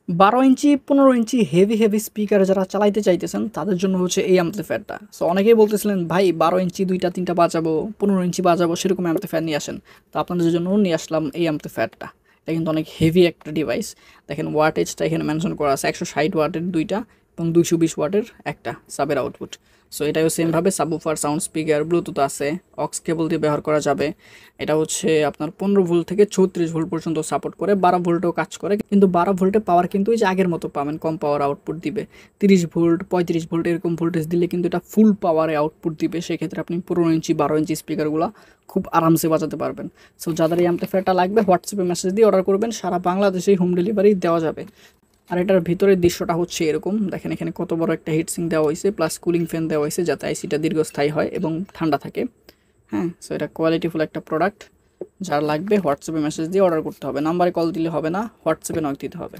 12 ইঞ্চি 15 ইঞ্চি heavy speaker যারা চালাইতে চাইতেছেন তাদের জন্য হচ্ছে এই অ্যাম্পলিফায়ারটা। সো অনেকেই বলতেছিলেন ভাই 12 ইঞ্চি 2টা 3টা বাজাবো, 15 ইঞ্চি বাজাবো, সেরকম অ্যাম্পলিফায়ার নিয়ে আসেন। তো আপনাদের জন্য নিয়ে আসলাম এই অ্যাম্পলিফায়ারটা। এটা কিন্তু অনেক হেভি একটা ডিভাইস। দেখেন ওয়াটেজটা এখানে মেনশন করা আছে, 160 ওয়াটের 2টা এবং 220 ওয়াটের একটা সাবের আউটপুট। সো এটাও সেমভাবে সাবউফার, সাউন্ড স্পিকার, ব্লুটুথ আছে, অক্স কেবল দিয়ে ব্যবহার করা যাবে। এটা হচ্ছে আপনার 15 ভোল্ট থেকে 36 ভোল্ট পর্যন্ত সাপোর্ট করে, 12 ভোল্টেও কাজ করে, কিন্তু 12 ভোল্টে পাওয়ার কিন্তু এই যে আগের মতো পাবেন, কম পাওয়ার আউটপুট দিবে। 30 ভোল্ট 35 ভোল্ট এরকম ভোল্টেজ দিলে কিন্তু এটা ফুল পাওয়ারে আউটপুট দিবে। সেক্ষেত্রে আপনি 15 ইঞ্চি 12 ইঞ্চি স্পিকারগুলো খুব আরামসে বাজাতে পারবেন। সো যাদের এই অ্যাম্পলিফায়ারটা লাগবে হোয়াটসঅ্যাপে মেসেজ দিয়ে অর্ডার করবেন, সারা বাংলাদেশেই হোম ডেলিভারি দেওয়া যাবে। আর এটার ভিতরের দৃশ্যটা হচ্ছে এরকম, দেখেন এখানে কত বড় একটা হিটসিং দেওয়া হয়েছে, প্লাস কুলিং ফ্যান দেওয়া হয়েছে যাতে আইসিটা দীর্ঘস্থায়ী হয় এবং ঠান্ডা থাকে। হ্যাঁ, সো এটা কোয়ালিটিফুল একটা প্রোডাক্ট। যার লাগবে হোয়াটসঅ্যাপে মেসেজ দিয়ে অর্ডার করতে হবে, নাম্বারে কল দিলে হবে না, হোয়াটসঅ্যাপে নক দিতে হবে।